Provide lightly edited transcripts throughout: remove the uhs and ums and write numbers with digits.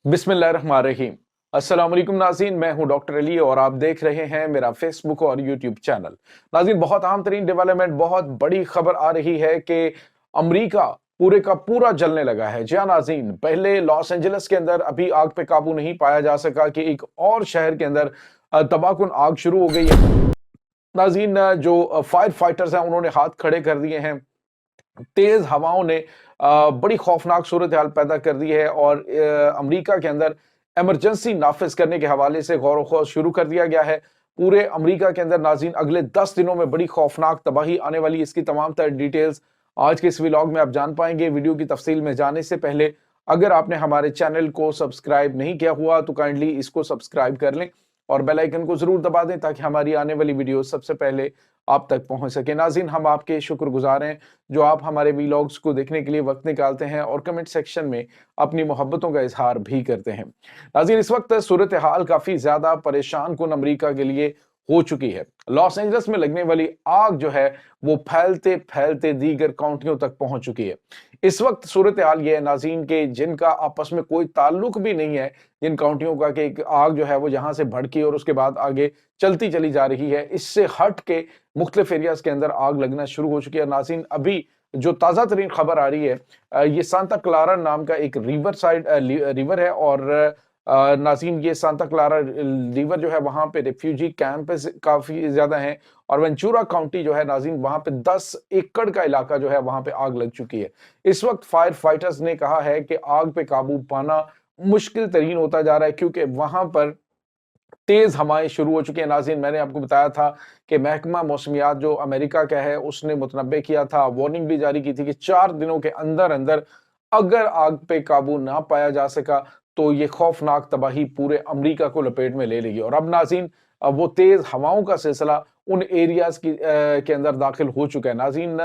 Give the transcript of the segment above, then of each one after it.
बिस्मिल्लाहिर्रहमानिर्रहीम। अस्सलाम वालेकुम नाज़रीन, मैं हूं डॉक्टर अली और आप देख रहे हैं मेरा फेसबुक और यूट्यूब चैनल। नाज़रीन, बहुत अहम तरीन डेवलपमेंट, बहुत बड़ी खबर आ रही है कि अमेरिका पूरे का पूरा जलने लगा है। जी हाँ नाज़रीन, पहले लॉस एंजलिस के अंदर अभी आग पे काबू नहीं पाया जा सका कि एक और शहर के अंदर तबाहकुन आग शुरू हो गई है। नाज़रीन, जो फायर फाइटर्स हैं उन्होंने हाथ खड़े कर दिए हैं। तेज हवाओं ने बड़ी खौफनाक सूरत हाल पैदा कर दी है और अमेरिका के अंदर इमरजेंसी नाफिज करने के हवाले से गौर व शुरू कर दिया गया है। पूरे अमेरिका के अंदर नाज़रीन अगले 10 दिनों में बड़ी खौफनाक तबाही आने वाली है। इसकी तमाम तर डिटेल्स आज के इस व्लॉग में आप जान पाएंगे। वीडियो की तफसील में जाने से पहले अगर आपने हमारे चैनल को सब्सक्राइब नहीं किया हुआ तो काइंडली इसको सब्सक्राइब कर लें और बेल आइकन को जरूर दबा दें ताकि हमारी आने वाली वीडियो सबसे पहले आप तक पहुंच सके। नाज़रीन, हम आपके शुक्रगुजार हैं जो आप हमारे वीलॉग्स को देखने के लिए वक्त निकालते हैं और कमेंट सेक्शन में अपनी मोहब्बतों का इजहार भी करते हैं। नाज़रीन, इस वक्त सूरत हाल काफी ज्यादा परेशान कुन अमेरिका के लिए हो चुकी है। लॉस एंजलिस में लगने वाली आग जो है वो फैलते फैलते दीगर काउंटियों तक पहुंच चुकी है। इस वक्त सूरत हाल ये है नाज़रीन के जिनका आपस में कोई ताल्लुक भी नहीं है, जिन काउंटियों का कि एक आग जो है वो जहां से भड़की और उसके बाद आगे चलती चली जा रही है, इससे हट के मुख्तलिफ एरियाज के अंदर आग लगना शुरू हो चुकी है। नाज़रीन, अभी जो ताज़ा तरीन खबर आ रही है, ये सांता क्लारा नाम का एक रिवर है और नाज़रीन ये सांता क्लारा रिवर जो है वहां पे रिफ्यूजी कैंप काफी ज्यादा हैं और वेंचुरा काउंटी जो है नाज़रीन वहां पे 10 एकड़ का इलाका जो है वहां पे आग लग चुकी है। इस वक्त फायर फाइटर्स ने कहा है कि आग पे काबू पाना मुश्किल तरीन होता जा रहा है क्योंकि वहां पर तेज हवाएं शुरू हो चुकी हैं। नाज़रीन, मैंने आपको बताया था कि महकमा मौसमियात जो अमेरिका का है उसने मुतनब्बे किया था, वार्निंग भी जारी की थी कि 4 दिनों के अंदर अंदर अगर आग पे काबू ना पाया जा सका तो ये खौफनाक तबाही पूरे अमेरिका को लपेट में ले लेगी। और अब नाज़रीन वो तेज हवाओं का सिलसिला उन एरियाज के अंदर दाखिल हो चुका है। नाज़रीन,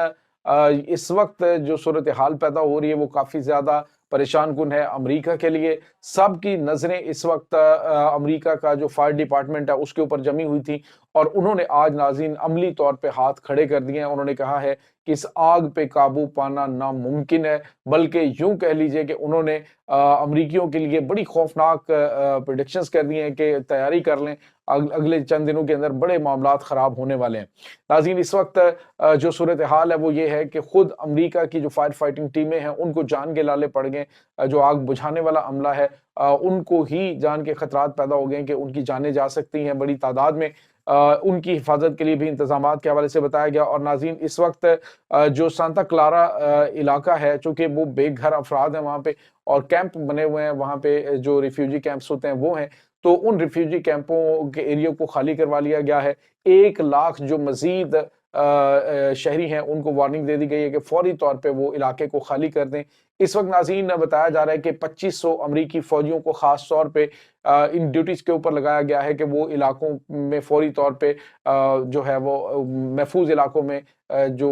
इस वक्त जो सूरत हाल पैदा हो रही है वो काफी ज्यादा परेशान कुन है अमेरिका के लिए। सबकी नजरें इस वक्त अमेरिका का जो फायर डिपार्टमेंट है उसके ऊपर जमी हुई थी और उन्होंने आज नाज़रीन अमली तौर पे हाथ खड़े कर दिए हैं। उन्होंने कहा है कि इस आग पे काबू पाना नामुमकिन है, बल्कि यूं कह लीजिए कि उन्होंने अमरीकियों के लिए बड़ी खौफनाक प्रिडिक्शंस कर दी हैं कि तैयारी कर लें, अगले चंद दिनों के अंदर बड़े मामलात खराब होने वाले हैं। नाज़रीन, इस वक्त जो सूरत हाल है वो ये है कि खुद अमेरिका की जो फायर फाइटिंग टीमें हैं उनको जान के लाले पड़ गए। जो आग बुझाने वाला अमला है उनको ही जान के खतरात पैदा हो गए कि उनकी जानें जा सकती हैं बड़ी तादाद में। उनकी हिफाजत के लिए भी इंतजामात के हवाले से बताया गया। और नाज़रीन, इस वक्त जो सांता क्लारा इलाका है, चूंकि वो बेघर अफराद हैं वहाँ पे और कैंप बने हुए हैं वहाँ पे, जो रिफ्यूजी कैंप्स होते हैं वो हैं, तो उन रिफ्यूजी कैंपों के एरिया को खाली करवा लिया गया है। 1 लाख जो मजीद शहरी हैं उनको वार्निंग दे दी गई है कि फौरी तौर पे वो इलाके को खाली कर दें। इस वक्त नाज़रीन बताया जा रहा है कि 2500 अमरीकी फौजियों को खास तौर पे इन ड्यूटीज के ऊपर लगाया गया है कि वो इलाकों में फौरी तौर पे जो है वो महफूज इलाकों में जो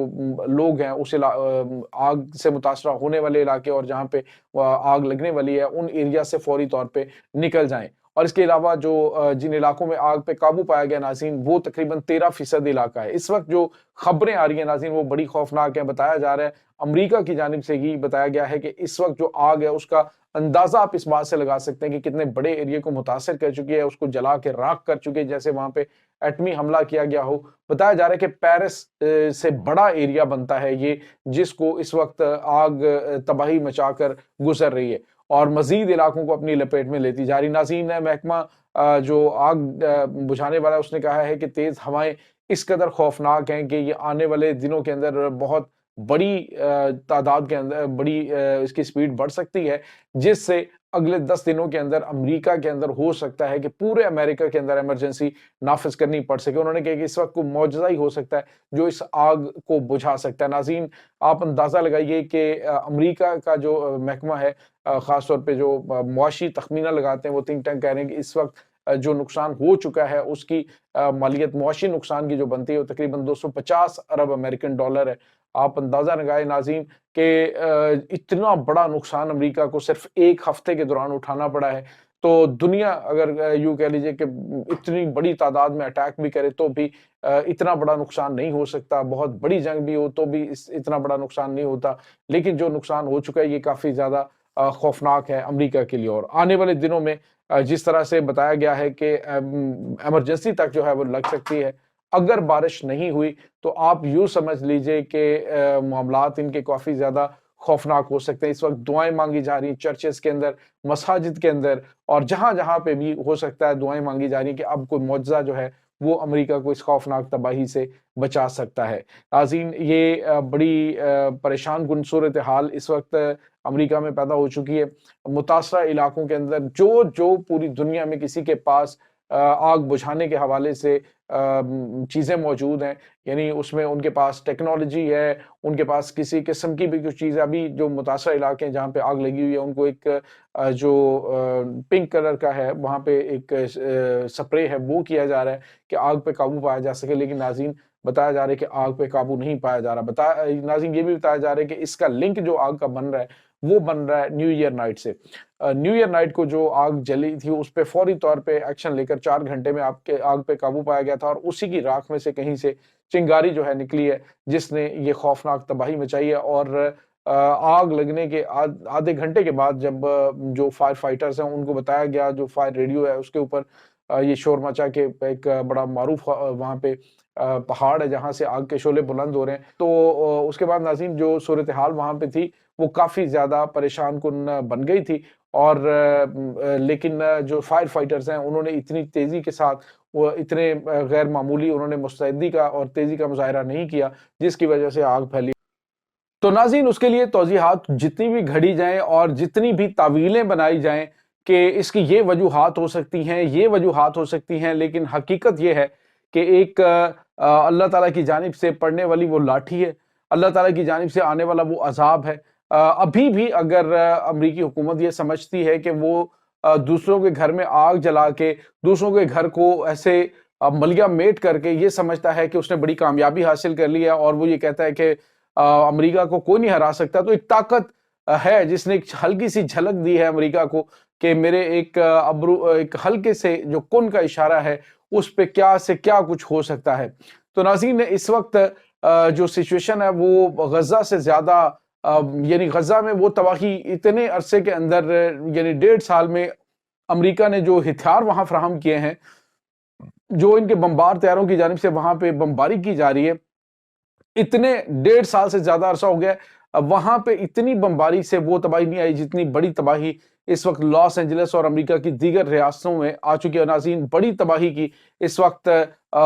लोग हैं उस आग से मुतासरा होने वाले इलाके और जहाँ पे आग लगने वाली है उन एरिया से फौरी तौर पे निकल जाएं। और इसके अलावा जो जिन इलाकों में आग पे काबू पाया गया नाज़रीन वो तकरीबन 13% इलाका है। इस वक्त जो खबरें आ रही हैं नाज़रीन वो बड़ी खौफनाक है। बताया जा रहा है, अमेरिका की जानिब से ही बताया गया है कि इस वक्त जो आग है उसका अंदाजा आप इस बात से लगा सकते हैं कि कितने बड़े एरिया को मुतासर कर चुकी है, उसको जला के राख कर चुकी है, जैसे वहां पे एटमी हमला किया गया हो। बताया जा रहा है कि पेरिस से बड़ा एरिया बनता है ये, जिसको इस वक्त आग तबाही मचाकर गुजर रही है और मजीद इलाकों को अपनी लपेट में लेती जा रही। नाज़रीन, महकमा जो आग बुझाने वाला है उसने कहा है कि तेज हवाएं इस कदर खौफनाक हैं कि ये आने वाले दिनों के अंदर बहुत बड़ी तादाद के अंदर बड़ी इसकी स्पीड बढ़ सकती है, जिससे अगले 10 दिनों के अंदर अमेरिका के अंदर हो सकता है कि पूरे अमेरिका के अंदर इमरजेंसी नाफिज करनी पड़ सके। उन्होंने कहा कि इस वक्त को मौजज़ा ही हो सकता है जो इस आग को बुझा सकता है। नाज़रीन, आप अंदाज़ा लगाइए कि अमेरिका का जो महकमा है, ख़ास तौर पे जो मुआशी तखमीना लगाते हैं वो थिंक टैंक कह रहे हैं कि इस वक्त जो नुकसान हो चुका है उसकी मालियत मुआशी नुकसान की जो बनती है वो तकरीबन 250 अरब अमेरिकन डॉलर है। आप अंदाजा लगाए नाज़रीन कि इतना बड़ा नुकसान अमेरिका को सिर्फ 1 हफ्ते के दौरान उठाना पड़ा है। तो दुनिया अगर यूं कह लीजिए कि इतनी बड़ी तादाद में अटैक भी करे तो भी इतना बड़ा नुकसान नहीं हो सकता। बहुत बड़ी जंग भी हो तो भी इतना बड़ा नुकसान नहीं होता। लेकिन जो नुकसान हो चुका है ये काफी ज्यादा خوفناک ہے امریکہ کے لیے، اور آنے والے دنوں میں جس طرح سے بتایا گیا ہے کہ ایمرجنسی تک جو ہے وہ لگ سکتی ہے اگر بارش نہیں ہوئی، تو آپ یوں سمجھ لیجئے کہ معاملات ان کے کافی زیادہ خوفناک ہو سکتے ہیں۔ اس وقت دعائیں مانگی جا رہی ہیں چرچز کے اندر، مساجد کے اندر، اور جہاں جہاں پہ بھی ہو سکتا ہے دعائیں مانگی جا رہی ہیں کہ اب کوئی معجزہ جو ہے وہ امریکہ کو اس خوفناک تباہی سے بچا سکتا ہے۔ ناظرین، یہ بڑی پریشان کن صورتحال اس وقت امریکہ میں پیدا ہو چکی ہے۔ متاثرہ علاقوں کے اندر جو پوری دنیا میں کسی کے پاس آگ بجھانے کے حوالے سے چیزیں موجود ہیں، یعنی اس میں ان کے پاس ٹیکنالوجی ہے، ان کے پاس کسی قسم کی بھی کچھ چیز ہے۔ ابھی جو متاثرہ علاقے ہیں جہاں پہ آگ لگی ہوئی ہے، ان کو ایک جو پنک کلر کا ہے وہاں پہ ایک سپرے ہے وہ کیا جا رہا ہے کہ آگ پہ قابو پایا جا سکے، لیکن ناظرین بتایا جا رہا ہے کہ آگ پہ قابو نہیں پایا جا رہا۔ ناظرین یہ بھی بتایا جا رہا ہے کہ اس کا لنک جو آگ کا بن رہا ہے وہ بن رہا ہے نیو ایئر نائٹ سے۔ نیو ایئر نائٹ کو جو آگ جلی تھی اس پہ فوری طور پہ ایکشن لے کر 4 گھنٹے میں آگ پہ قابو پایا گیا تھا، اور اسی کی راکھ میں سے کہیں سے چنگاری جو ہے نکلی ہے جس نے یہ خوفناک تباہی مچائی ہے۔ اور آگ لگنے کے آدھے گھنٹے کے بعد جب جو فائر فائٹرز ہیں ان کو بتایا گیا، جو فائر ریڈیو ہے اس کے اوپر یہ شور مچا کہ ایک بڑا معروف وہاں پہ پہاڑ ہے جہاں سے آگ کے شعلے بلند ہو رہے ہیں، تو اس کے بعد ناظرین جو صورتحال وہاں پہ تھی وہ کافی زیادہ پریشان کن بن گئی تھی، اور لیکن جو فائر فائٹرز ہیں انہوں نے اتنی تیزی کے ساتھ، وہ اتنے غیر معمولی انہوں نے مستعدی کا اور تیزی کا مظاہرہ نہیں کیا جس کی وجہ سے آگ پھیلی۔ تو ناظرین اس کے لیے توضیحات جتنی بھی گھڑی جائیں اور جتنی بھی تعویلیں بنائی جائیں کہ اس کی یہ وجوہات ہو سکتی ہیں، یہ وجوہات ہو سکتی ہیں، لیکن حقیقت یہ ہے کہ ایک اللہ تعالیٰ کی جانب سے پڑنے والی وہ لاٹھی ہے، اللہ تعالیٰ کی جانب سے آنے والا وہ عذاب ہے۔ ابھی بھی اگر امریکی حکومت یہ سمجھتی ہے کہ وہ دوسروں کے گھر میں آگ جلا کے، دوسروں کے گھر کو ایسے ملیہ میٹ کر کے یہ سمجھتا ہے کہ اس نے بڑی کامیابی حاصل کر لی ہے، اور وہ یہ کہتا ہے کہ امریکہ کو کوئی نہیں ہرا سکتا، تو ایک طاقت ہے جس نے ایک ہلکی سی جھلک دی ہے امریکہ کو کہ میرے ایک ہلکے سے جو کن کا اشارہ ہے اس پہ کیا سے کیا کچھ ہو سکتا ہے۔ تو ناظرین اس وقت جو سچویشن ہے وہ غزہ سے زیادہ یعنی غزہ میں وہ تباہی اتنے عرصے کے اندر، یعنی 1.5 سال میں امریکہ نے جو ہتھیار وہاں فراہم کیے ہیں، جو ان کے بمبار طیاروں کی جانب سے وہاں پہ بمباری کی جا رہی ہے، اتنے 1.5 سال سے زیادہ عرصہ ہو گیا ہے، وہاں پہ اتنی بمباری سے وہ تباہی نہیں آئی جتنی بڑی تباہی اس وقت لاس اینجلس اور امریکہ کی دیگر ریاستوں میں آ چکی ہے۔ ناظرین بڑی تباہی کی اس وقت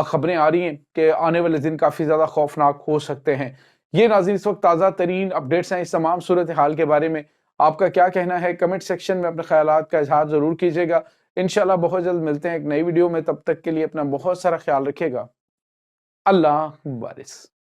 خبریں آ رہی ہیں کہ آنے والے دن کافی زیادہ خوفناک ہو سکتے ہیں۔ یہ ناظرین اس وقت تازہ ترین اپڈیٹس ہیں اس تمام صورتحال کے بارے میں۔ آپ کا کیا کہنا ہے کمنٹ سیکشن میں اپنے خیالات کا اظہار ضرور کیجیے گا۔ انشاءاللہ بہت جلد ملتے ہیں ایک نئی ویڈیو میں، تب تک کے لیے اپنا بہت سارا خیال رکھیے گا۔ اللہ حافظ۔